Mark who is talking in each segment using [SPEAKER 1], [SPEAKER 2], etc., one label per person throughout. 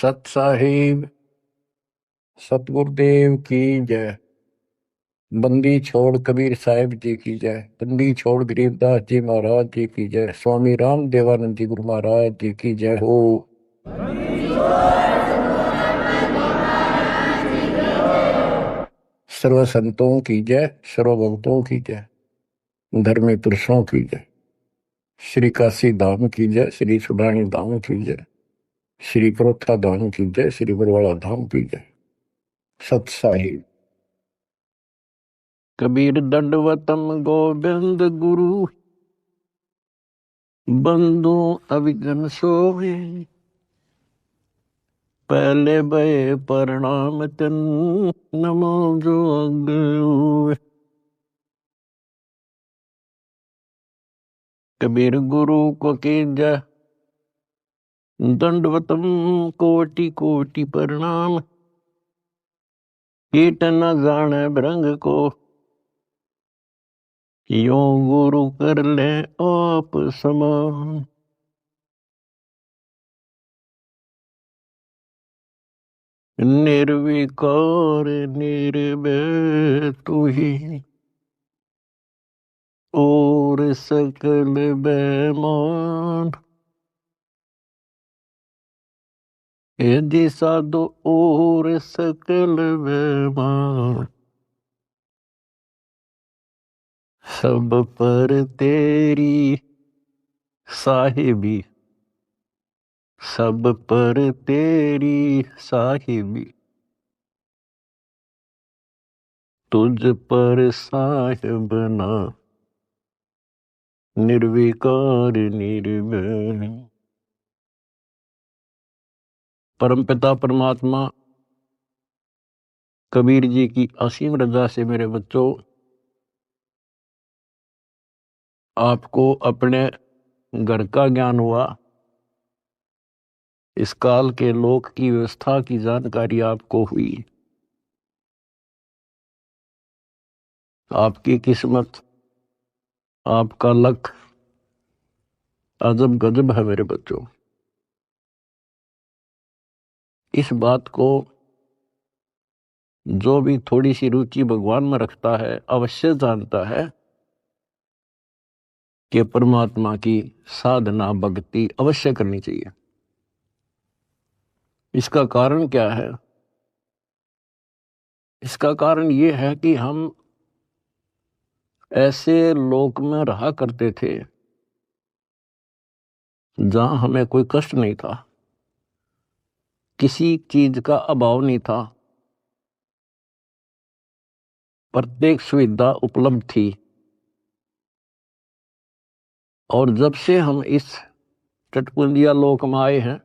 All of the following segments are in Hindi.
[SPEAKER 1] सत साहिब सतगुरुदेव की जय। बंदी छोड़ कबीर साहिब जी की जय। बंदी छोड़ गरीबदास जी महाराज जी की जय। स्वामी राम देवानंद जी गुरु महाराज जी की जय हो। सर्व संतों की जय, सर्व भक्तों की जय, धर्मी पुरुषों की जय। श्री काशी धाम की जय, श्री सुडानी धाम की जय, श्री प्रोथा धाम की जय, श्री बरवाड़ा धाम की जय। सत साहिब। कबीर दंडवतम गोविंद गुरु, बंधु अविघ्न सोए। पहले भय प्रणाम तन, नमो जोग। कबीर गुरु को कीजय दंडवतम, कोटि कोटि प्रणाम। कीट न जाने भृंग को, यो गुरु कर ले आप समान। निर्विकार निर्भय तू ही, और सकल बेमान। यदि साधु और सकल बेमान, सब पर तेरी साहिबी, सब पर तेरी साहिबी। तुझ पर साहिब ना, निर्विकार निर्भय। परमपिता परमात्मा कबीर जी की असीम रजा से मेरे बच्चों, आपको अपने घर का ज्ञान हुआ। इस काल के लोक की व्यवस्था की जानकारी आपको हुई। आपकी किस्मत, आपका लक अजब गजब है मेरे बच्चों। इस बात को जो भी थोड़ी सी रुचि भगवान में रखता है अवश्य जानता है कि परमात्मा की साधना भक्ति अवश्य करनी चाहिए। इसका कारण क्या है? इसका कारण ये है कि हम ऐसे लोक में रहा करते थे जहां हमें कोई कष्ट नहीं था, किसी चीज का अभाव नहीं था, प्रत्येक सुविधा उपलब्ध थी। और जब से हम इस टटपुंजिया लोक में आए हैं,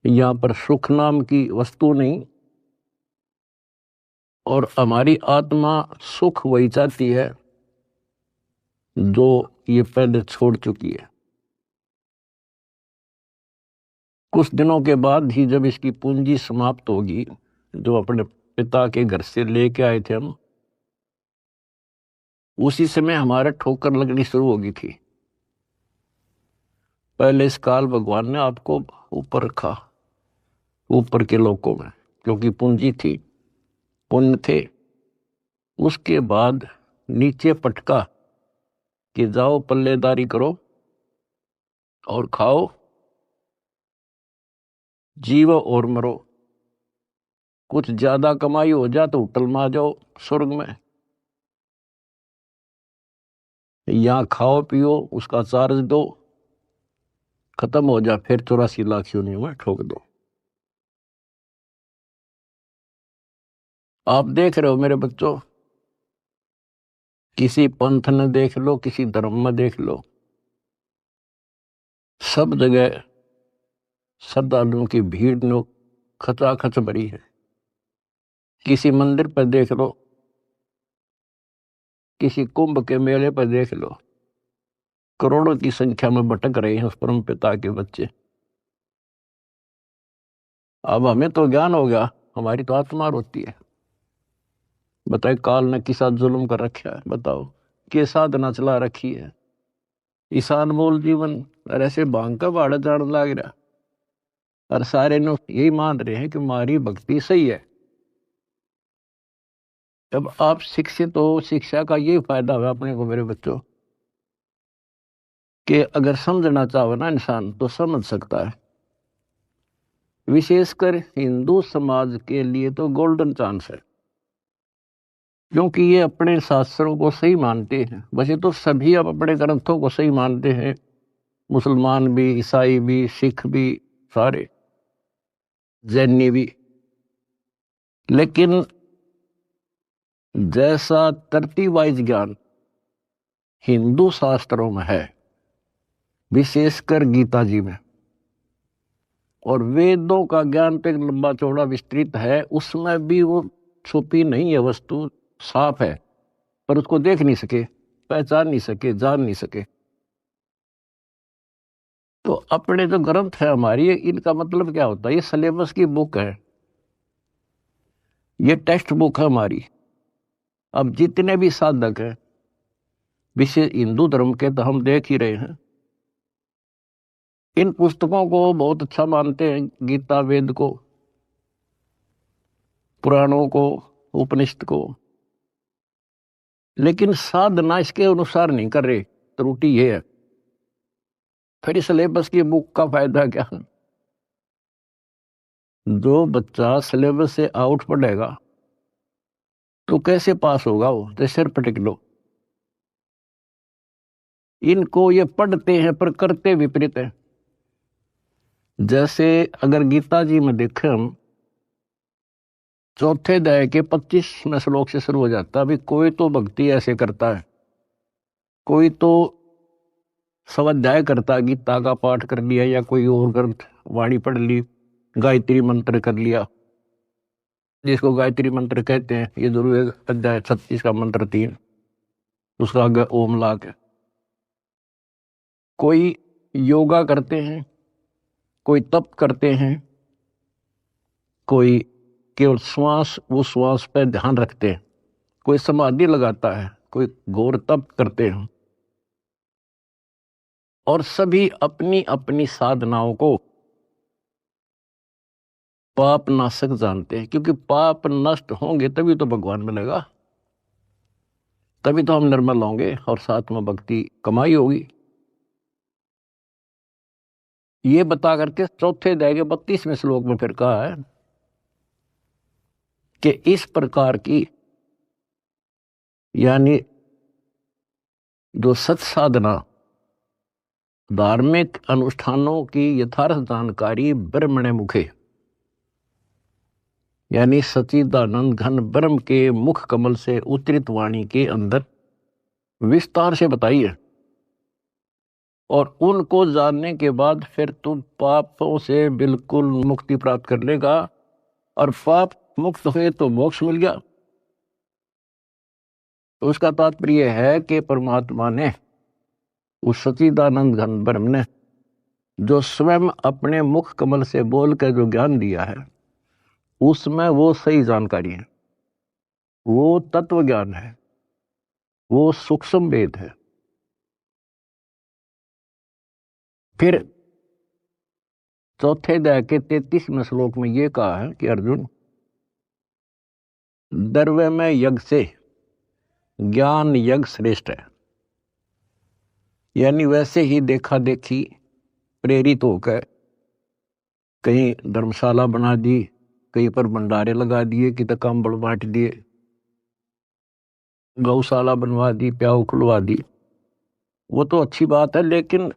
[SPEAKER 1] यहाँ पर सुख नाम की वस्तु नहीं, और हमारी आत्मा सुख वही चाहती है जो ये पहले छोड़ चुकी है। कुछ दिनों के बाद ही जब इसकी पूंजी समाप्त होगी, जो अपने पिता के घर से लेके आए थे हम, उसी समय हमारे ठोकर लगनी शुरू होगी थी। पहले इस काल भगवान ने आपको ऊपर रखा, ऊपर के लोकों में, क्योंकि पूंजी थी, पुण्य थे। उसके बाद नीचे पटका कि जाओ पल्लेदारी करो और खाओ, जीवो और मरो। कुछ ज्यादा कमाई हो जा तो होटल में आ जाओ स्वर्ग में, यहाँ खाओ पियो, उसका चार्ज दो, खत्म हो जा, फिर 84 लाख योनियों में ठोक दो। आप देख रहे हो मेरे बच्चों, किसी पंथ ने देख लो, किसी धर्म में देख लो, सब जगह श्रद्धालुओं की भीड़ नो खचाखच भरी है। किसी मंदिर पर देख लो, किसी कुंभ के मेले पर देख लो, करोड़ों की संख्या में भटक रहे हैं उस परम पिता के बच्चे। अब हमें तो ज्ञान हो गया, हमारी तो आत्मा रोती है। बताए काल ने किसा जुल्म कर रखा है, बताओ के साधना चला रखी है। ईशान मोल जीवन और ऐसे भांग का भाड़ा जान लाग रहा। और सारे लोग यही मान रहे हैं कि हमारी भक्ति सही है। जब आप शिक्षित हो, शिक्षा का ये फायदा हुआ अपने को मेरे बच्चों, कि अगर समझना चाहो ना इंसान तो समझ सकता है। विशेषकर हिंदू समाज के लिए तो गोल्डन चांस है, क्योंकि ये अपने शास्त्रों को सही मानते हैं। वैसे तो सभी अब अपने ग्रंथों को सही मानते हैं, मुसलमान भी, ईसाई भी, सिख भी, सारे जैनी भी। लेकिन जैसा तरतीब वाइज ज्ञान हिंदू शास्त्रों में है, विशेषकर गीता जी में, और वेदों का ज्ञान पे लंबा चौड़ा विस्तृत है, उसमें भी वो छुपी नहीं है वस्तु, साफ है, पर उसको देख नहीं सके, पहचान नहीं सके, जान नहीं सके। तो अपने जो ग्रंथ है हमारी, इनका मतलब क्या होता है? ये सिलेबस की बुक है, ये टेक्स्ट बुक है हमारी। अब जितने भी साधक हैं विशेष हिंदू धर्म के, तो हम देख ही रहे हैं, इन पुस्तकों को बहुत अच्छा मानते हैं, गीता, वेद को, पुराणों को, उपनिषद को, लेकिन साधना इसके अनुसार नहीं कर रहे। त्रुटि ये है। फिर सिलेबस की बुक का फायदा क्या? जो बच्चा सिलेबस से आउट पढ़ेगा तो कैसे पास होगा? वो तो सिर पटक लो। इनको ये पढ़ते हैं पर करते विपरीत है। जैसे अगर गीता जी में देखें हम, चौथे अध्याय के 25वें श्लोक से शुरू हो जाता है। अभी कोई तो भक्ति ऐसे करता है, कोई तो स्वाध्याय करता है, गीता का पाठ कर लिया या कोई और ग्रंथ वाणी पढ़ ली, गायत्री मंत्र कर लिया, जिसको गायत्री मंत्र कहते हैं। ये जरूर अध्याय 36 का मंत्र 3, उसका आगे ओम ला के। कोई योगा करते हैं, कोई तप करते हैं, कोई केवल श्वास, वो श्वास पर ध्यान रखते हैं, कोई समाधि लगाता है, कोई घोर तप करते हैं। और सभी अपनी अपनी साधनाओं को पाप नाशक जानते हैं, क्योंकि पाप नष्ट होंगे तभी तो भगवान मिलेगा, तभी तो हम निर्मल होंगे और साथ में भक्ति कमाई होगी। ये बता करके चौथे अध्याय के 32वें श्लोक में फिर कहा है कि इस प्रकार की, यानी जो सत साधना, धार्मिक अनुष्ठानों की यथार्थ जानकारी ब्रह्मणे मुखे, यानी सच्चिदानंद घन ब्रह्म के मुख कमल से उतरित वाणी के अंदर विस्तार से बताई है। और उनको जानने के बाद फिर तुम पापों से बिल्कुल मुक्ति प्राप्त कर लेगा, और पाप मुक्त हुए तो मोक्ष मिल गया। तो उसका तात्पर्य है कि परमात्मा ने, उस सच्चिदानंद घन ब्रह्म ने, जो स्वयं अपने मुख कमल से बोल कर जो ज्ञान दिया है, उसमें वो सही जानकारी है, वो तत्व ज्ञान है, वो सूक्ष्म वेद है। फिर चौथे अध्याय के 33वें श्लोक में ये कहा है कि अर्जुन, द्रव्य में यज्ञ से ज्ञान यज्ञ श्रेष्ठ है। यानी वैसे ही देखा देखी प्रेरित होकर कहीं धर्मशाला बना दी, कहीं पर भंडारे लगा दिए, कि कंबल बांट दिए, गौशाला बनवा दी, प्याऊ खुलवा दी, वो तो अच्छी बात है, लेकिन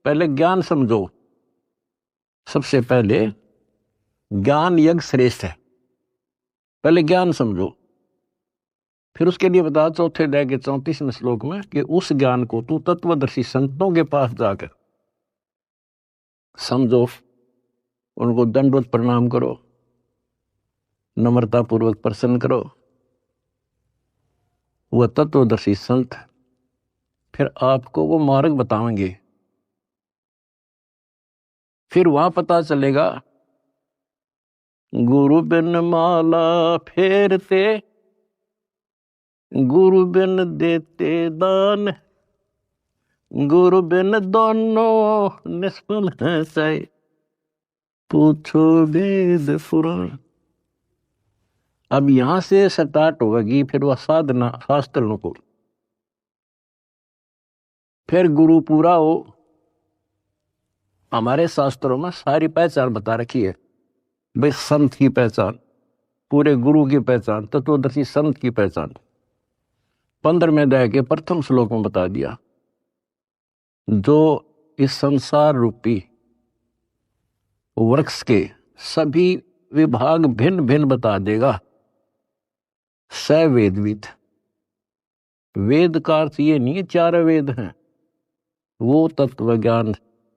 [SPEAKER 1] पहले ज्ञान समझो। सबसे पहले ज्ञान यज्ञ श्रेष्ठ है, पहले ज्ञान समझो। फिर उसके लिए बता चौथे अध्याय के 34वें श्लोक में कि उस ज्ञान को तू तत्वदर्शी संतों के पास जाकर समझो, उनको दंडवत प्रणाम करो, नम्रता पूर्वक प्रसन्न करो। वह तत्वदर्शी संत फिर आपको वो मार्ग बताएंगे। फिर वहां पता चलेगा, गुरु बिन माला फेरते, गुरु बिन देते दान, गुरु बिन दोनों निष्फल है चाहे पूछो वेद पुराण। अब यहां से स्टार्ट होगी फिर वह साधना शास्त्रों को, फिर गुरु पूरा हो। हमारे शास्त्रों में सारी पहचान बता रखी है भाई, संत की पहचान, पूरे गुरु की पहचान, तत्वदर्शी संत की पहचान 15वें अध्याय के प्रथम श्लोक में बता दिया। जो इस संसार रूपी वृक्ष के सभी विभाग भिन्न भिन्न बता देगा, स वेदविद। वेद का अर्थ ये नहीं है 4 वेद हैं, वो तत्व ज्ञान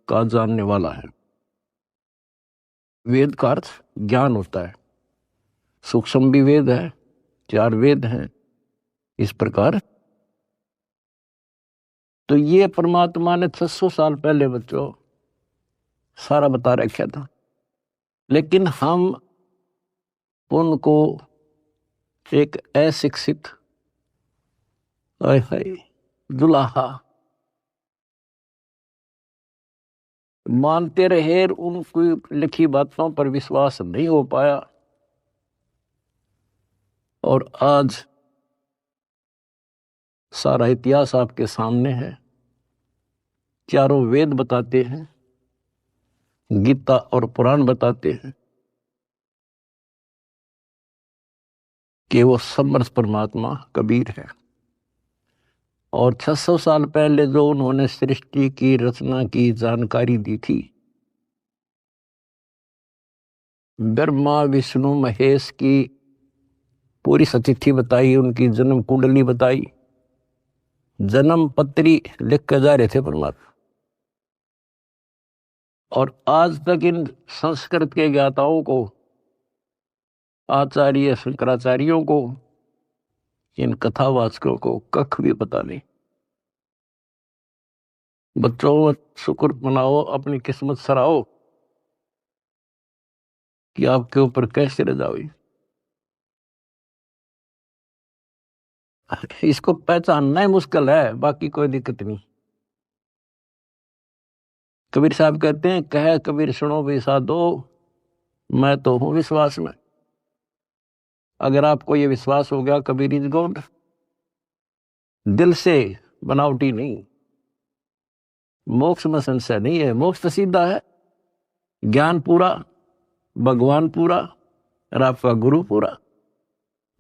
[SPEAKER 1] का जानने वाला है। वेद का अर्थ ज्ञान होता है, सूक्ष्म भी वेद है, 4 वेद हैं इस प्रकार। तो ये परमात्मा ने 600 साल पहले बच्चों सारा बता रखा था, लेकिन हम उनको एक अशिक्षित दुलाहा मानते रहे, उनकी लिखी बातों पर विश्वास नहीं हो पाया। और आज सारा इतिहास आपके सामने है, 4 वेद बताते हैं, गीता और पुराण बताते हैं कि वो समर्थ परमात्मा कबीर है। और 600 साल पहले जो उन्होंने सृष्टि की रचना की जानकारी दी थी, ब्रह्मा विष्णु महेश की पूरी सतिथि बताई, उनकी जन्म कुंडली बताई, जन्म पत्री लिख कर जा रहे थे परमात्मा। और आज तक इन संस्कृत के ज्ञाताओं को, आचार्य शंकराचार्यों को, इन कथावाचकों को कख भी पता नहीं। बच्चों शुक्र मनाओ, अपनी किस्मत सराओ कि आपके ऊपर कैसे रजा हुई। इसको पहचानना ही मुश्किल है, बाकी कोई दिक्कत नहीं। कबीर साहब कहते हैं, कह कबीर सुनो भी साधो, मैं तो हूं विश्वास में। अगर आपको ये विश्वास हो गया कबीर इज गॉड, दिल से, बनावटी नहीं, मोक्ष में संशय नहीं है। मोक्ष तो सीधा है, ज्ञान पूरा, भगवान पूरा और आपका गुरु पूरा।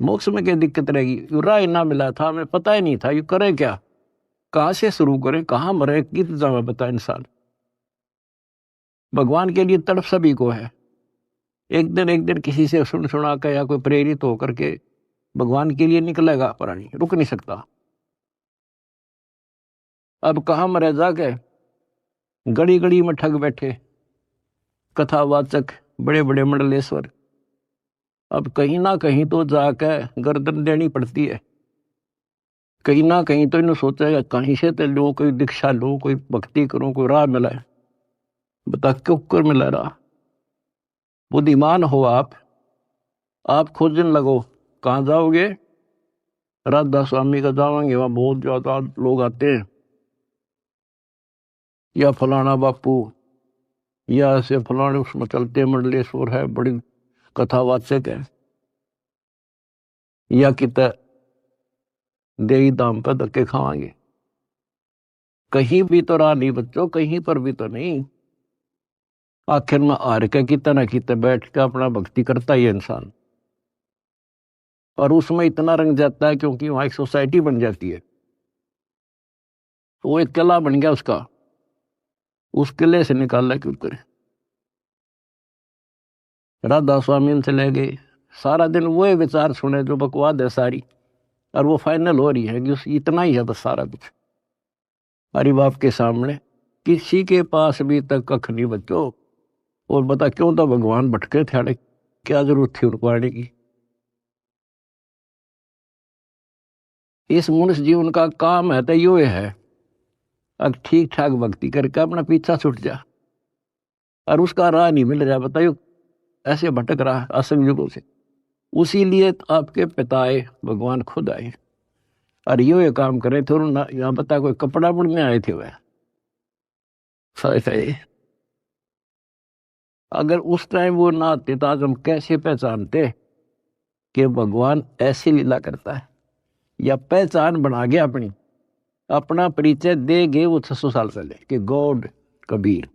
[SPEAKER 1] मोक्ष में क्या दिक्कत रहेगी? यू राय ना मिला था, हमें पता ही नहीं था यू करें क्या, कहां से शुरू करें, कहां मरे, किस जगह बता इंसान। भगवान के लिए तड़प सभी को है। एक दिन किसी से सुन सुना कर या कोई प्रेरित होकर के भगवान के लिए निकलेगा, प्राणी रुक नहीं सकता। अब कहां मरे जाके, गड़ी गड़ी में ठग बैठे कथावाचक, बड़े बड़े मंडलेश्वर। अब कहीं ना कहीं तो जाकर गर्दन देनी पड़ती है, कहीं ना कहीं तो इन्हें सोचेगा कहीं से तो लो, कोई दीक्षा लो, कोई भक्ति करो, कोई राह मिला है। बता क्यों कर मिला रहा? बुद्धिमान हो आप खोजने लगो। कहाँ जाओगे? राधा स्वामी का जाओगे, वहां बहुत ज्यादा लोग आते हैं, या फलाना बापू, या ऐसे फलाने उसमें चलते मंडलेश्वर है, बड़ी कथावाचक है, या कित देही दाम पर धक्के खावांगे। कहीं भी तो राह नहीं बच्चों, कहीं पर भी तो नहीं। आखिर में हार के कितना ना कितना बैठ के अपना भक्ति करता ही इंसान, और उसमें इतना रंग जाता है क्योंकि वहां एक सोसाइटी बन जाती है, वो एक किला बन गया उसका, उस किले से निकालना क्यों करे। राधा स्वामी से ले गए, सारा दिन वो विचार सुने जो बकवाद है सारी, और वो फाइनल हो रही है कि इतना ही है बस सारा कुछ। हरि बाप के सामने किसी के पास भी तक कख नहीं बच्चों। और बता क्यों तो भगवान भटके थे, क्या जरूरत थी उनको आने की। इस मनुष्य जीवन का काम है तो यो है, अब ठीक ठाक भक्ति करके अपना पीछा छूट जा, और उसका राह नहीं मिल रहा, बताइयो ऐसे भटक रहा असंग युगों से। उसी लिए आपके पिता आए, भगवान खुद आए, और ये काम करे थे। यहाँ बता कोई कपड़ा बुनने आए थे वह, अगर उस टाइम वो ना आते तो आज हम कैसे पहचानते कि भगवान ऐसी लीला करता है, या पहचान बना गया अपनी, अपना परिचय दे गए वो 600 साल पहले कि गॉड कबीर।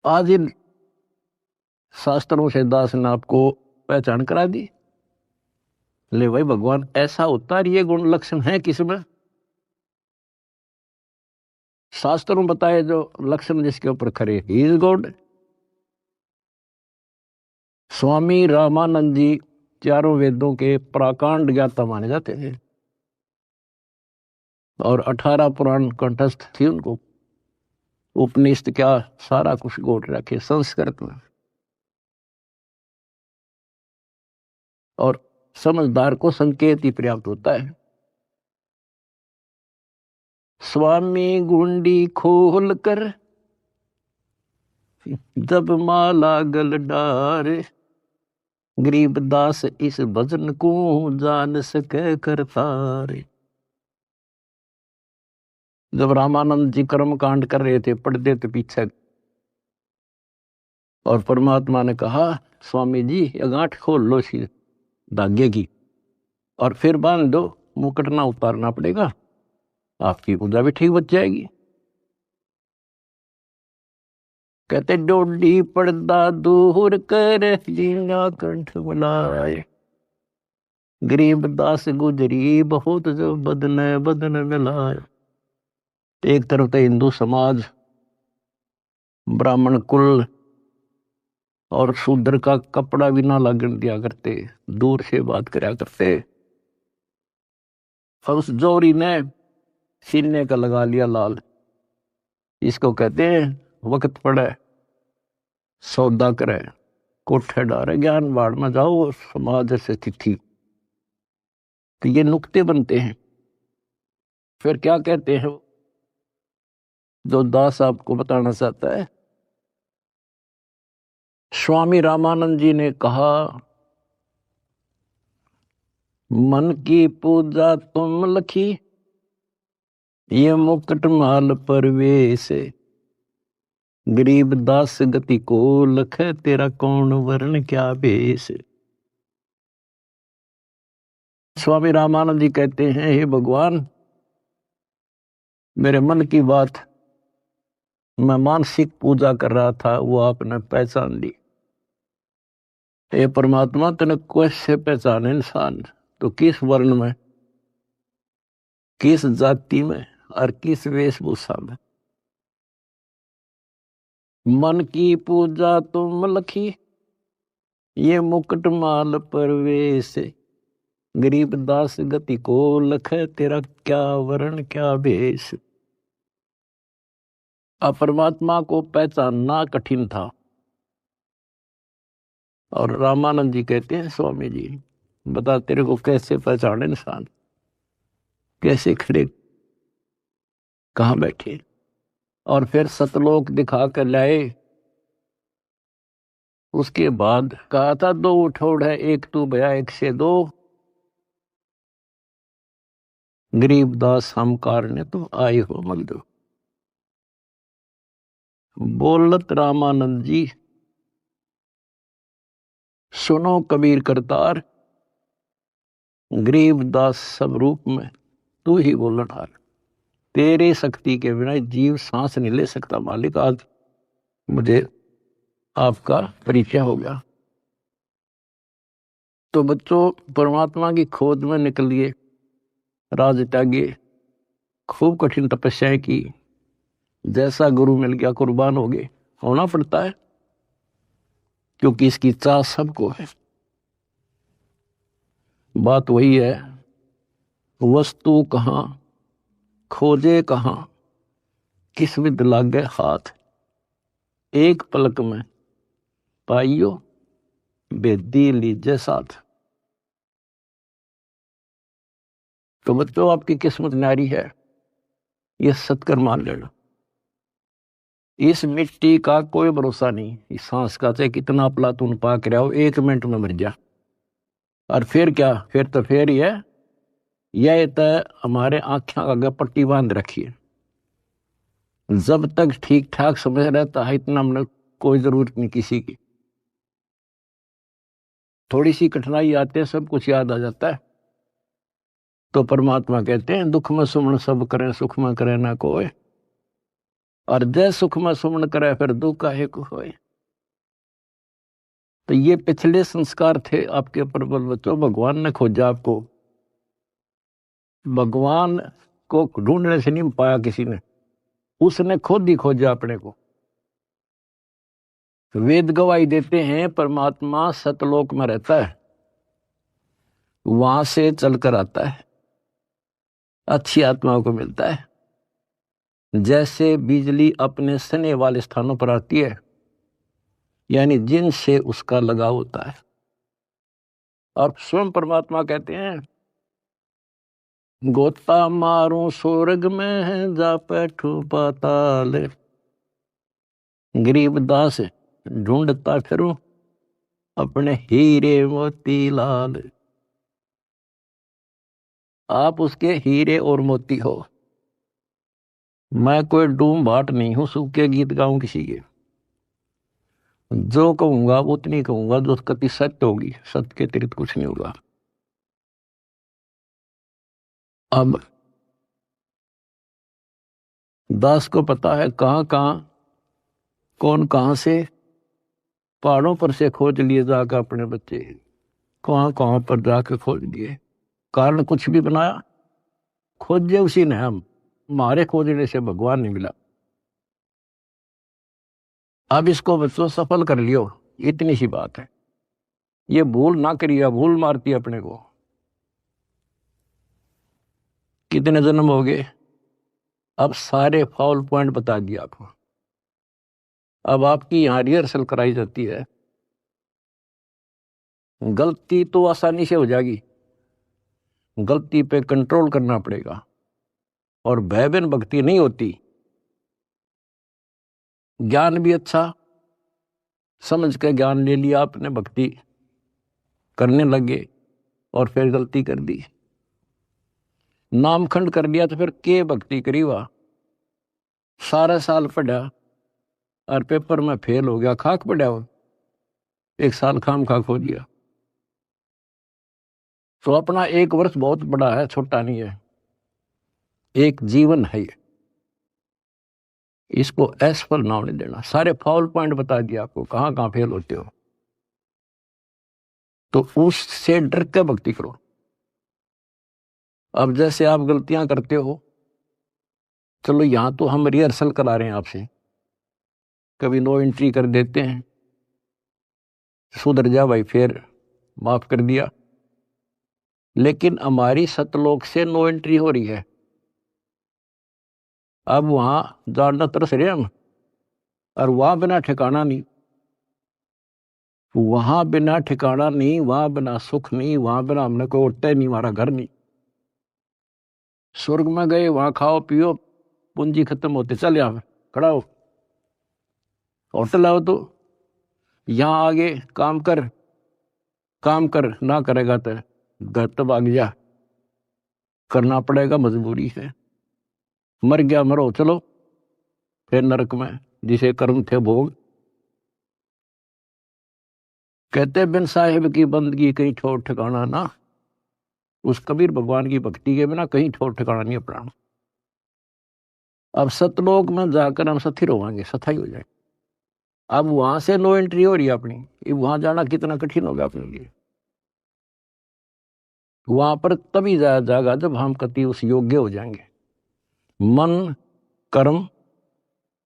[SPEAKER 1] आज इन शास्त्रों से दास ने आपको पहचान करा दी, ले भाई भगवान ऐसा होता है, ये गुण लक्षण है किसमें? शास्त्रों में बताए जो लक्षण जिसके ऊपर खरे, he is God. Swami Ramanand जी चारों वेदों के प्राकांड ज्ञाता माने जाते थे और 18 पुराण कंठस्थ थी उनको। उपनिषद क्या सारा कुछ गोट रखे संस्कृत में। और समझदार को संकेत ही पर्याप्त होता है। स्वामी गुंडी खोल कर जब माला गल डार, गरीब दास इस भजन को जान सके करतार। जब रामानंद जी कर्म कांड कर रहे थे, पर्दे के पीछे, और परमात्मा ने कहा स्वामी जी ये गांठ खोल लो सी धागे की और फिर बांध दो, मुकुट ना उतारना पड़ेगा, आपकी पूजा भी ठीक बच जाएगी। कहते डोडी पर्दा दूर कर लीला कंठ बुलाए, गरीब दास गुजरी बहुत जो बदन बदन मिलाए। एक तरफ तो हिंदू समाज, ब्राह्मण कुल और शूद्र का कपड़ा भी ना लगन दिया करते, दूर से बात करा करते, और उस जोरी ने सीने का लगा लिया लाल। इसको कहते हैं वक्त पड़े सौदा करे, कोठे डारे ज्ञान बाढ़ में जाओ, समाज से तिथि। तो ये नुक्ते बनते हैं। फिर क्या कहते हैं जो दास आपको बताना चाहता है, स्वामी रामानंद जी ने कहा मन की पूजा तुम लखी, ये मुकुट माल परवेश, गरीब दास गति को लख, तेरा कौन वर्ण क्या भेष। स्वामी रामानंद जी कहते हैं हे भगवान, मेरे मन की बात मैं मानसिक पूजा कर रहा था, वो आपने पहचान ली। हे परमात्मा तने कैसे पहचाने इंसान, तो किस वर्ण में, किस जाति में और किस वेशभूषा में। मन की पूजा तुम लखी, ये मुकुट माल परवेश, गरीब दास गति को लख, तेरा क्या वर्ण क्या भेष। अब परमात्मा को पहचानना कठिन था, और रामानंद जी कहते हैं स्वामी जी बता तेरे को कैसे पहचाने इंसान, कैसे खड़े कहाँ बैठे। और फिर सतलोक दिखा कर लाए। उसके बाद कहा था दो उठोड़ है, एक तू भया एक से दो, गरीब दास हम कारने तुम आए हो मगदो। बोलत रामानंद जी सुनो कबीर करतार, गरीब दास सब रूप में तू ही बोलन हार। तेरे शक्ति के बिना जीव सांस नहीं ले सकता मालिक। आज मुझे आपका परिचय हो गया। तो बच्चों परमात्मा की खोज में निकलिए, राज त्यागिए, खूब कठिन तपस्याएं की, जैसा गुरु मिल गया कुर्बान हो गए, होना पड़ता है क्योंकि इसकी चाह सबको है। बात वही है, वस्तु कहाँ खोजे कहाँ, किस विद लागे हाथ, एक पलक में पाइयो बेदी लीजे साथ। तो बच्चों आपकी किस्मत नारी है, ये सत्कर मान लेना। इस मिट्टी का कोई भरोसा नहीं, इस सांस का चाहे कितना प्लातून पाक रहा हो, 1 मिनट में मर जा। और फिर क्या, फिर तो फिर ही है, यह तो हमारे आंखें आगे पट्टी बांध रखी है। जब तक ठीक ठाक समझ रहता है इतना हमने कोई जरूरत नहीं किसी की। थोड़ी सी कठिनाई आते हैं सब कुछ याद आ जाता है। तो परमात्मा कहते हैं दुख में सुमन सब करें सुख में करे ना कोई, और जय सुख में सुमन करे फिर दुख काहे को होए। तो ये पिछले संस्कार थे आपके प्रबल बच्चों। भगवान ने खोजा आपको, भगवान को ढूंढने से नहीं पाया किसी ने, उसने खुद ही खोजा अपने को। वेद गवाही देते हैं परमात्मा सतलोक में रहता है, वहां से चलकर आता है, अच्छी आत्माओं को मिलता है। जैसे बिजली अपने सने वाले स्थानों पर आती है, यानी जिनसे उसका लगाव होता है। और स्वयं परमात्मा कहते हैं गोता मारूं स्वर्ग में जा बैठू पाताल, गरीब दास ढूंढता फिरूं अपने हीरे मोती लाल। आप उसके हीरे और मोती हो। मैं कोई डूम भाट नहीं हूं सूखे गीत गाऊं किसी के। जो कहूंगा वो उतनी कहूंगा जो कति सत्य होगी, सत्य के अतिरिक्त कुछ नहीं होगा। अब दास को पता है कहां कहां कौन कहां से पहाड़ों पर से खोज लिए जाकर अपने बच्चे, कहां कहां पर जाकर खोज लिए। कारण कुछ भी बनाया, खोजे उसी ने। हम हमारे खोजने से भगवान नहीं मिला। अब इसको बच्चों सफल कर लियो, इतनी सी बात है। ये भूल ना करिए, भूल मारती है अपने को। कितने जन्म हो गए, अब सारे फाउल पॉइंट बता दिया आपको। अब आपकी यहां रिहर्सल कराई जाती है। गलती तो आसानी से हो जाएगी, गलती पे कंट्रोल करना पड़ेगा। और भय बिन भक्ति नहीं होती। ज्ञान भी अच्छा समझ के ज्ञान ले लिया आपने, भक्ति करने लगे और फिर गलती कर दी, नामखंड कर लिया, तो फिर के भक्ति करी हुआ। सारा साल पढ़ा और पेपर में फेल हो गया, खाक पड़ा हो, एक साल खाम खा खो दिया। तो अपना एक वर्ष बहुत बड़ा है, छोटा नहीं है, एक जीवन है ये। इसको असफल ना होने देना। सारे फाउल पॉइंट बता दिया आपको, कहां कहां फेल होते हो। तो उससे डर के भक्ति करो। अब जैसे आप गलतियां करते हो, चलो यहां तो हम रिहर्सल करा रहे हैं आपसे, कभी नो एंट्री कर देते हैं, सुधर जा भाई, फिर माफ कर दिया। लेकिन हमारी सतलोक से नो एंट्री हो रही है। अब वहां जानना तरस रहे हम, और वहां बिना ठिकाना नहीं, वहां बिना ठिकाना नहीं, वहां बिना सुख नहीं, वहां बिना हमने कोई उठता ही नहीं, हमारा घर नहीं। स्वर्ग में गए, वहां खाओ पियो, पूंजी खत्म होते चल यहाँ खड़ा हो, होटल आओ तो यहाँ आगे काम कर, काम कर ना करेगा तो घर तो भाग जा, करना पड़ेगा, मजबूरी है। मर गया मरो, चलो फिर नरक में जिसे कर्म थे भोग। कहते बिन साहिब की बंदगी कहीं ठोर ठिकाना ना। उस कबीर भगवान की भक्ति के बिना कहीं ठोर ठिकाना नहीं अपना। अब सतलोक में जाकर हम स्थिर होंगे, सथाई हो जाए। अब वहां से नो एंट्री हो रही है अपनी, वहां जाना कितना कठिन होगा अपने लिए। वहां पर तभी जाया जाएगा जब हम कति उस योग्य हो जाएंगे, मन कर्म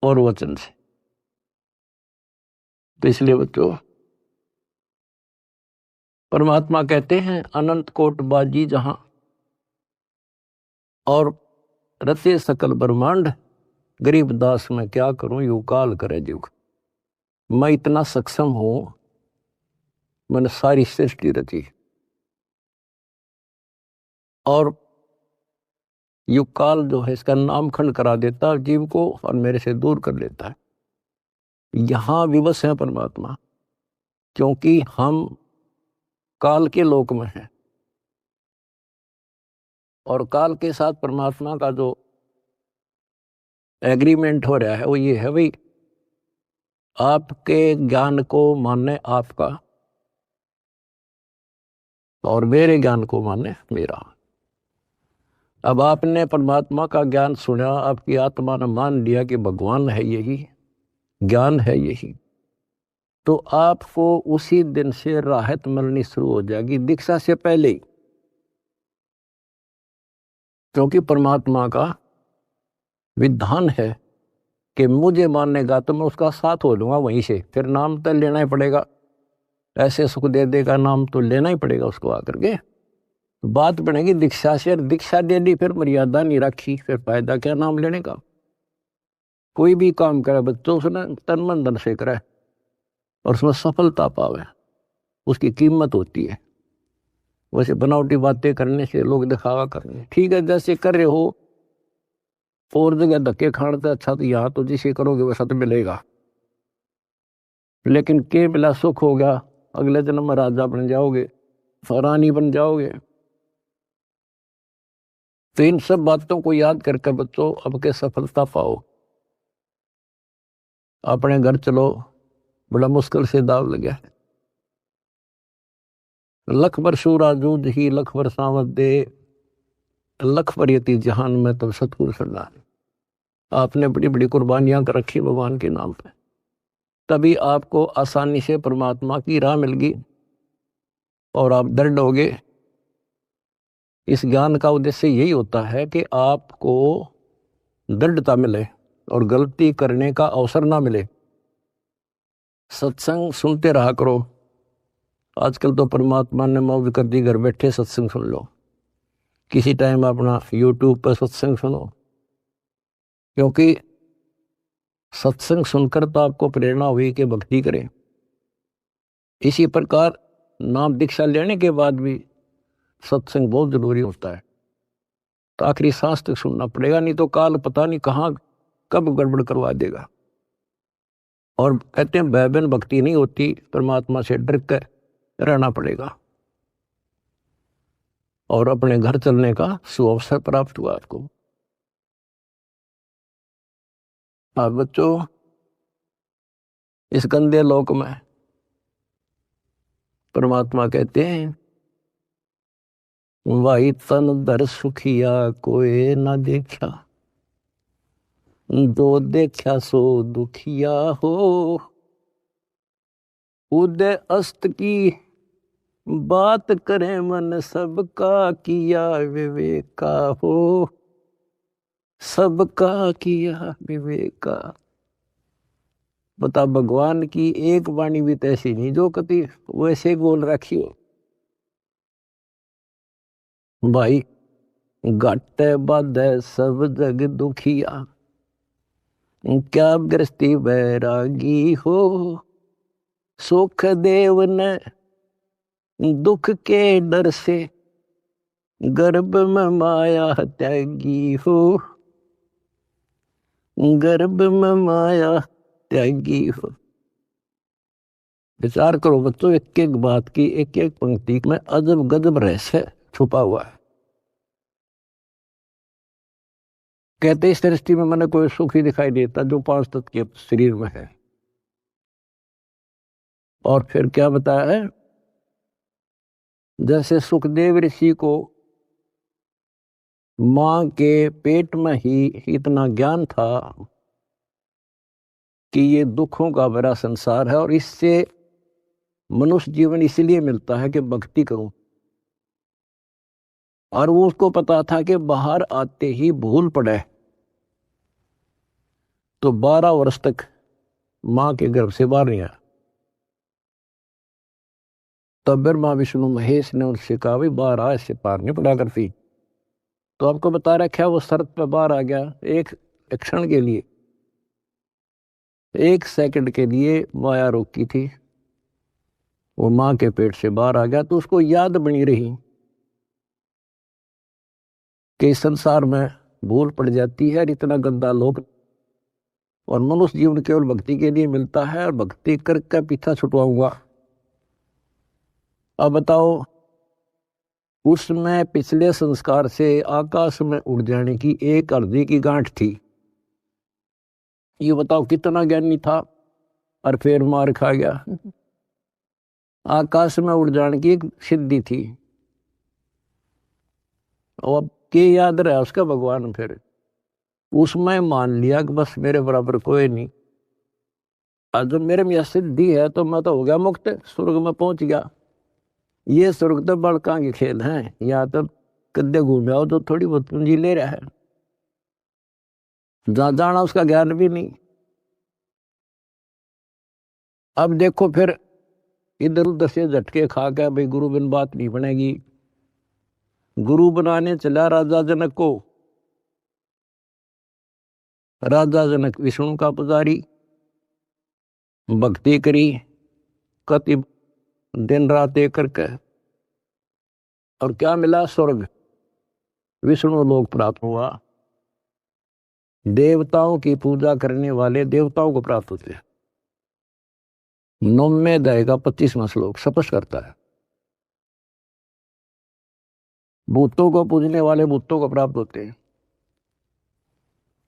[SPEAKER 1] और वचन से। तो इसलिए बच्चों परमात्मा कहते हैं अनंत कोट बाजी जहां और रचे सकल ब्रह्मांड, गरीब दास मैं क्या करूं यू काल करे जुग। मैं इतना सक्षम हूं, मैंने सारी सृष्टि रची और युग काल जो है इसका नामखंड करा देता जीव को और मेरे से दूर कर लेता है। यहां विवश है परमात्मा, क्योंकि हम काल के लोक में हैं और काल के साथ परमात्मा का जो एग्रीमेंट हो रहा है वो ये है भाई, आपके ज्ञान को माने आपका और मेरे ज्ञान को माने मेरा। अब आपने परमात्मा का ज्ञान सुना, आपकी आत्मा ने मान लिया कि भगवान है यही, ज्ञान है यही, तो आपको उसी दिन से राहत मिलनी शुरू हो जाएगी, दीक्षा से पहले ही। क्योंकि परमात्मा का विधान है कि मुझे मानेगा तो मैं उसका साथ हो लूंगा वहीं से, फिर नाम तो लेना ही पड़ेगा, ऐसे सुख दे देगा नाम तो लेना ही पड़ेगा उसको आकर के। तो बात बनेगी दीक्षा से, दीक्षा दे दी फिर मर्यादा नहीं रखी, फिर फायदा क्या नाम लेने का। कोई भी काम करे बच्चों उसने तन मन धन से करे और उसमें सफलता पावे, उसकी कीमत होती है। वैसे बनावटी बातें करने से, लोग दिखावा करने, ठीक है जैसे कर रहे हो और जगह धक्के खाने से अच्छा तो यहाँ तो जिसे करोगे वैसा तो मिलेगा, लेकिन के मिला सुख हो गया, अगले जन्म में राजा बन जाओगे, रानी बन जाओगे। तो इन सब बातों को याद करके बच्चों अब के सफलता पाओ। अपने घर चलो, बड़ा मुश्किल से दाव लगा है। लख बर सूरा जूझ ही लख बर सावत दे, लख बर यति जहान में तब सतगुरु सरदार। आपने बड़ी बड़ी कुर्बानियां कर रखी भगवान के नाम पे, तभी आपको आसानी से परमात्मा की राह मिल गई और आप दृढ़ हो गए। इस ज्ञान का उद्देश्य यही होता है कि आपको दृढ़ता मिले और गलती करने का अवसर ना मिले। सत्संग सुनते रहा करो। आजकल तो परमात्मा ने मौज कर दी, घर बैठे सत्संग सुन लो, किसी टाइम अपना यूट्यूब पर सत्संग सुनो, क्योंकि सत्संग सुनकर तो आपको प्रेरणा हुई कि भक्ति करें। इसी प्रकार नाम दीक्षा लेने के बाद भी सत्संग बहुत जरूरी होता है, तो आखिरी सांस तक सुनना पड़ेगा, नहीं तो काल पता नहीं कहाँ कब गड़बड़ करवा देगा। और कहते हैं भयबीन भक्ति नहीं होती, परमात्मा से डर कर रहना पड़ेगा और अपने घर चलने का सुअवसर प्राप्त हुआ आपको। आप बच्चों इस गंदे लोक में परमात्मा कहते हैं वाई तन दर सुखिया कोई ना देखा, जो देखा सो दुखिया हो, उदय अस्त की बात करे मन सबका किया विवेका हो, सबका किया विवेका। बता भगवान की एक वाणी भी ऐसी नहीं जो कभी वैसे बोल रखी हो। भाई घट बद सब जग दुखिया, क्या गृहस्थी बैरागी हो, सुख देव न दुख के डर से, गर्भ में माया त्यागी हो, गर्भ में माया त्यागी हो। विचार करो बच्चों, एक एक बात की, एक एक पंक्ति में अजब गजब रहस्य छुपा हुआ है। कहते इस दृष्टि में मैंने कोई सुख ही दिखाई देता जो 5 तत्व के शरीर में है। और फिर क्या बताया है, जैसे सुखदेव ऋषि को मां के पेट में ही इतना ज्ञान था कि ये दुखों का भरा संसार है और इससे मनुष्य जीवन इसलिए मिलता है कि भक्ति करूं, और वो उसको पता था कि बाहर आते ही भूल पड़े तो 12 वर्ष तक मां के गर्भ से बाहर नहीं आया। तब ब्रह्मा विष्णु महेश ने उनसे कहा भाई बाहर आ, इससे पार नहीं पड़ा करती। तो आपको बता रखा वो शर्त पे बाहर आ गया, एक क्षण के लिए, 1 सेकंड के लिए माया रोकी थी, वो मां के पेट से बाहर आ गया। तो उसको याद बनी रही कि संसार में भूल पड़ जाती है, इतना गंदा लोक, और मनुष्य जीवन केवल भक्ति के लिए मिलता है और भक्ति करके पीछा छुटवाऊंगा। अब बताओ, उसमें पिछले संस्कार से आकाश में उड़ जाने की एक अर्जी की गांठ थी, ये बताओ कितना ज्ञानी था और फिर मार खा गया। आकाश में उड़ जाने की एक सिद्धि थी, और अब के याद रहा उसका भगवान, फिर उसमें मान लिया कि बस मेरे बराबर कोई नहीं। आज जब मेरे में यह सिद्धि है तो मैं तो हो गया मुक्त, स्वर्ग में पहुंच गया। ये स्वर्ग तो बड़का के खेल हैं, यहाँ तो कद्दे घूम आओ तो थोड़ी बहुत पूंजी ले रहा है, जहां जाना उसका ज्ञान भी नहीं। अब देखो फिर इधर उधर से झटके खा के भाई गुरु बिन बात नहीं बनेगी। गुरु बनाने चला राजा जनक को। राजा जनक विष्णु का पुजारी, भक्ति करी कति दिन रात एक करके, और क्या मिला? स्वर्ग, विष्णु लोक प्राप्त हुआ। देवताओं की पूजा करने वाले देवताओं को प्राप्त होते हैं। 9वें अध्याय का 25वां श्लोक स्पष्ट करता है। भूतों को पूजने वाले भूतों को प्राप्त होते हैं,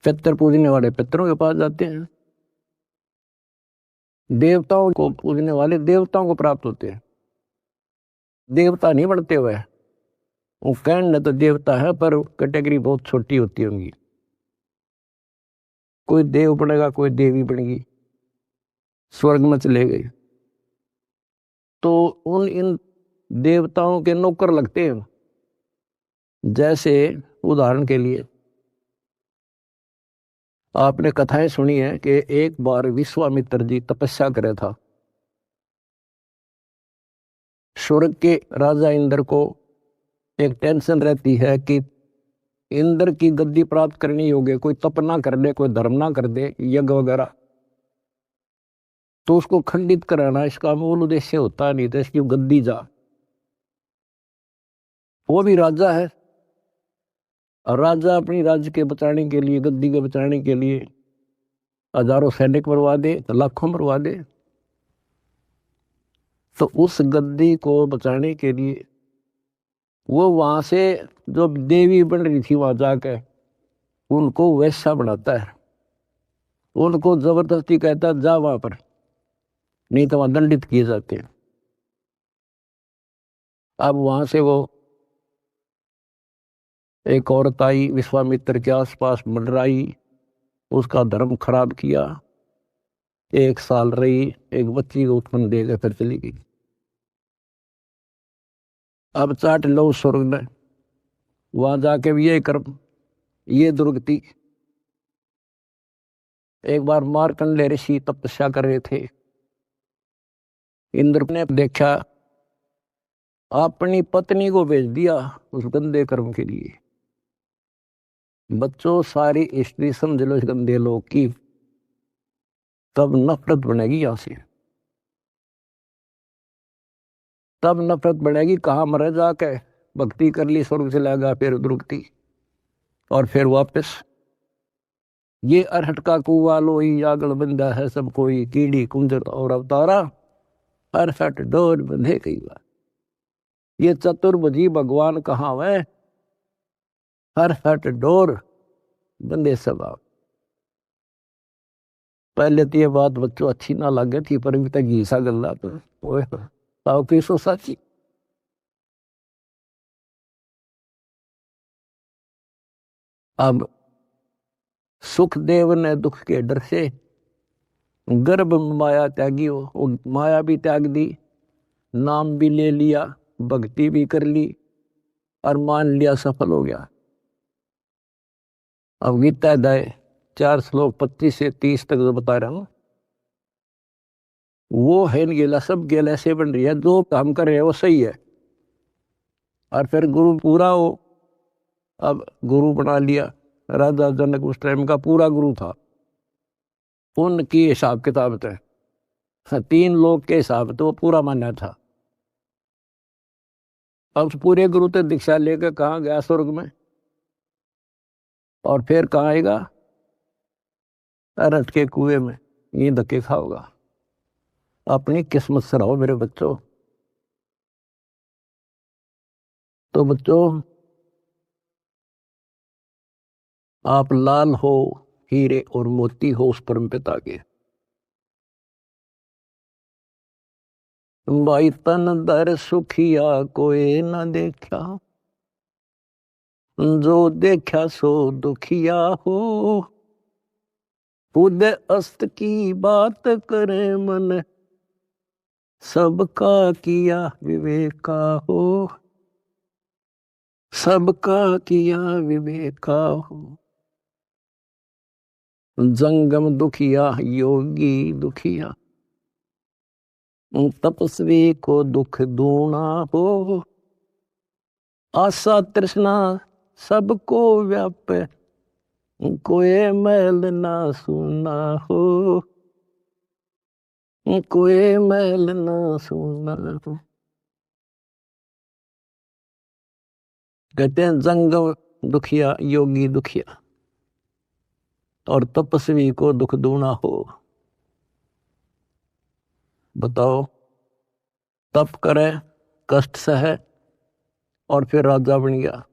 [SPEAKER 1] पितर पूजने वाले पितरों के पास जाते हैं, देवताओं को पूजने वाले देवताओं को प्राप्त होते हैं। देवता नहीं बनते हुए, वो कहने तो देवता है पर कैटेगरी बहुत छोटी होती होंगी। कोई देव बनेगा, कोई देवी बनेगी, स्वर्ग में चले गई। तो उन इन देवताओं के नौकर लगते हैं। जैसे उदाहरण के लिए आपने कथाएं सुनी है कि एक बार विश्वामित्र जी तपस्या करे था। स्वर्ग के राजा इंद्र को एक टेंशन रहती है कि इंद्र की गद्दी प्राप्त करनी होगी, कोई तप ना कर दे, कोई धर्म ना कर दे, यज्ञ वगैरह, तो उसको खंडित कराना इसका मूल उद्देश्य होता नहीं था, इसकी गद्दी जा। वो भी राजा है, और राजा अपनी राज्य के बचाने के लिए, गद्दी के बचाने के लिए हजारों सैनिक मरवा दे, तो लाखों मरवा दे। तो उस गद्दी को बचाने के लिए वो वहां से जो देवी बन रही थी वहां जाकर उनको वैसा बनाता है, उनको जबरदस्ती कहता है जा वहां पर, नहीं तो वहां दंडित किए जाते हैं। अब वहां से वो एक औरत आई, विश्वामित्र के आसपास मंडराई, उसका धर्म खराब किया। 1 साल रही, एक बच्ची को उत्पन्न देकर फिर चली गई। अब चाट लो स्वर्ग ने, वहां जाके भी ये कर्म, ये दुर्गति। एक बार मार्कंडेय ऋषि तपस्या कर रहे थे, इंद्र ने देखा, अपनी पत्नी को भेज दिया उस गंदे कर्म के लिए। बच्चों सारी स्त्री समझ लो इस गंदे लोग की, तब नफरत बनेगी यहां से, तब नफरत बढ़ेगी। कहाँ मरे जाके, भक्ति कर ली स्वर्ग से लगा, फिर दुर्गति, और फिर वापस। ये अरहट का कुआ लोई आगल बंदा है सब कोई, कीड़ी कुंजर और अवतारा अरहट डोर बंधे कई बार। ये चतुर्भुजी भगवान कहाँ है? अरहट डोर बंदे सब आप। पहले तो ये बात बच्चों अच्छी ना लगे थी, पर अभी तक घीसा गल्ला तो ताऊ की सो साची। अब सुखदेव ने दुख के डर से गर्भ में माया त्यागी हो, वो माया भी त्याग दी, नाम भी ले लिया, भक्ति भी कर ली, और मान लिया सफल हो गया। अब गीता अध्याय 4 श्लोक 25 से 30 तक जो बता रहा हूं, वो है गेला, सब गेला ऐसे बन रही है, जो काम कर रहे हैं वो सही है। और फिर गुरु पूरा हो, अब गुरु बना लिया। राजा जनक उस टाइम का पूरा गुरु था, उनकी हिसाब किताब थे, 3 लोग के हिसाब तो वो पूरा माना था। अब उस पूरे गुरु से दीक्षा लेकर कहाँ गया? स्वर्ग में। और फिर कहाँ आएगा? अरहट के कुएं में, ये धक्के खाओगा। अपनी किस्मत से रहो मेरे बच्चों। तो बच्चों, आप लाल हो, हीरे और मोती हो उस परम पिता के। भाई तन दर सुखिया कोई न देखा, जो देखा सो दुखिया हो। खुद अस्त की बात करे मन, सबका किया विवेका हो। सबका किया विवेका हो। जंगम दुखिया योगी दुखिया, तपस्वी को दुख दूना हो। आशा तृष्णा सबको व्यापे, कोई मैल ना सुना हो। कोई मैल ना सुना हो। कहते हैं जंगम दुखिया योगी दुखिया, और तपस्वी को दुख दूना हो। बताओ, तप करे, कष्ट सहे, और फिर राजा बन गया।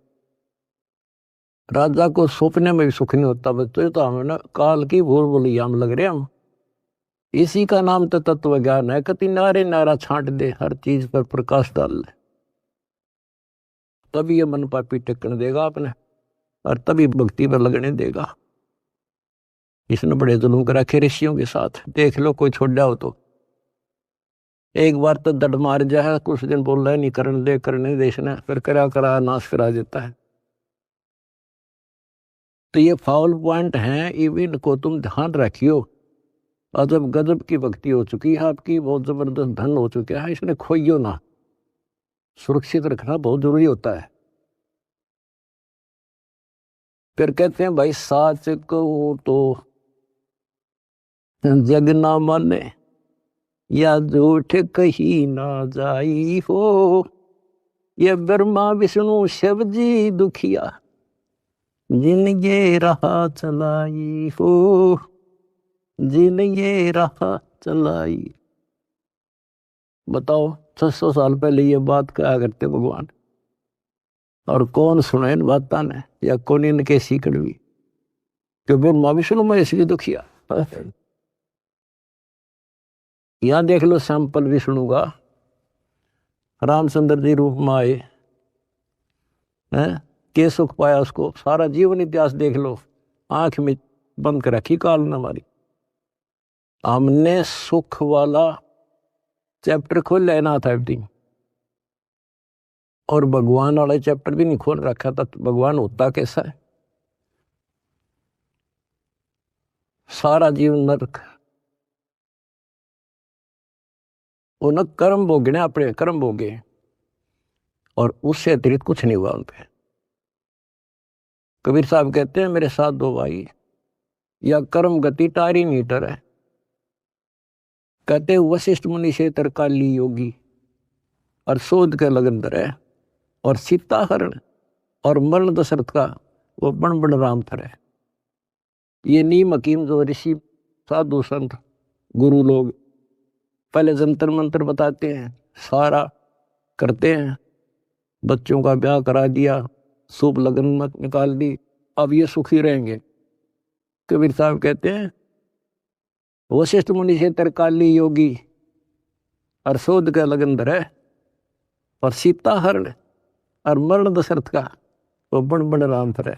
[SPEAKER 1] राजा को सपने में भी सुख नहीं होता। बच्चों, तो हमें ना काल की भूल भुलैया में लग रहे हम। इसी का नाम तो तत्व ज्ञान है। कति नारे नारा छांट दे, हर चीज पर प्रकाश डाल ले, तभी ये मन पापी टिकने देगा आपने, और तभी भक्ति पर लगने देगा। इसने बड़े जुल्म कर रखे ऋषियों के साथ। देख लो, कोई छोड़ जाओ तो एक बार तो दड़ मार जाए, कुछ दिन बोल रहा है नहीं करने दे, करने देश ने, फिर करा करा नाश करा देता है। तो ये फाउल पॉइंट है, इवन को तुम ध्यान रखियो। अजब गजब की भक्ति हो चुकी है आपकी, बहुत जबरदस्त धन हो चुका है, इसने खोइयो ना। सुरक्षित रखना बहुत जरूरी होता है। फिर कहते हैं भाई, साच को तो जग ना माने, या झूठ कही ना जाई हो। ये ब्रह्मा विष्णु शिव जी दुखिया, जिन ये राह चलाई हो। जिन ये राह चलाई। बताओ, 600 साल पहले ये बात कहा करते भगवान, और कौन सुने इन बातों ने, या कौन इनके सीकड़ भी, कि ब्रह्मा विष्णु में इसलिए दुखिया। यहां देख लो सैंपल विष्णु का। रामचंद्र जी रूप में आए हैं, के सुख पाया उसको। सारा जीवन इतिहास देख लो, आंख में बंद कर रखी काल ने हमारी। हमने सुख वाला चैप्टर खोल लेना था एवरीथिंग, और भगवान वाला चैप्टर भी नहीं खोल रखा था। तो भगवान होता कैसा है? सारा जीवन नरक। उन कर्म भोगने, अपने कर्म भोगे, और उससे अतिरिक्त कुछ नहीं हुआ उन पे। कबीर साहब कहते हैं, मेरे साथ दो भाई, या कर्म गति टारी मीटर है। कहते वशिष्ठ मुनि से तरकाली योगी, और शोध के लगन है, और सीता हरण और मरण दशरथ का वो बण बण राम थर। ये नीम हकीम जो ऋषि साधु संत गुरु लोग पहले जंतर मंत्र बताते हैं, सारा करते हैं, बच्चों का ब्याह करा दिया, शुभ लगन मत निकाल दी, अब ये सुखी रहेंगे। कबीर साहब कहते हैं, वशिष्ठ मुनि से तरकाली योगी, और शोध का लगन धरे, और सीता हरण और मरण दशरथ का वो बण बण राम थर।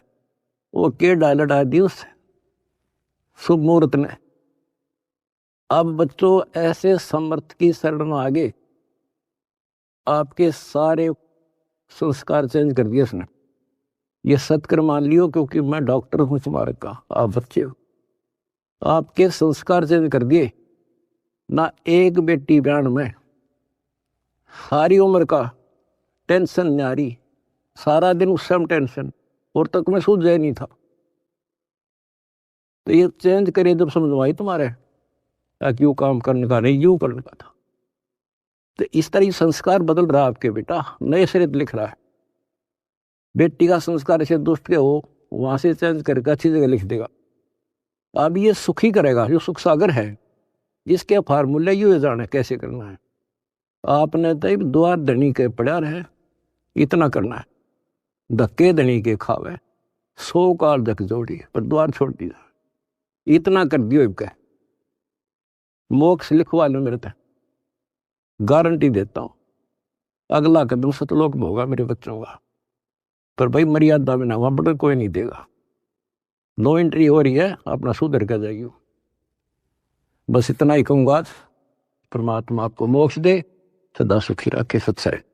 [SPEAKER 1] वो के डालडा दी उस शुभ मुहूर्त ने। अब बच्चों, ऐसे समर्थ की शरण में आगे आपके सारे संस्कार चेंज कर दिए उसने। ये सत्कर मान लियो, क्योंकि मैं डॉक्टर हूं तुम्हारे का, आप बच्चे हो। आपके संस्कार चेंज कर दिए ना। एक बेटी ब्यान में सारी उम्र का टेंशन न्यारी, सारा दिन उस समय टेंशन, और तक मैं सूझ जाए नहीं था। तो ये चेंज करे जब समझवाई तुम्हारे, क्यों काम करने का नहीं, यूं करने का था। तो इस तरह संस्कार बदल रहा आपके बेटा, नए सिरे लिख रहा है। बेटी का संस्कार ऐसे दुष्ट के हो, वहां से चेंज करके अच्छी जगह लिख देगा। अब ये सुखी करेगा, जो सुख सागर है, जिसके फार्मूले यू जाने कैसे करना है। आपने तो द्वार धनी के पड़ा रहे, इतना करना है। धक्के धनी के खावे, 100 काल धक जोड़ी, पर द्वार छोड़ दिया। इतना कर दियो क्या, मोक्ष लिखवा लो मेरे तक, गारंटी देता हूं। अगला कदम सतलोक में होगा मेरे बच्चों का, पर भाई मर्यादा में ना, वहां पर कोई नहीं देगा। नो एंट्री हो रही है, अपना सुधर कर जाइए। बस इतना ही कहूंगा। परमात्मा आपको मोक्ष दे, सदा सुखी रखे। सत्संग।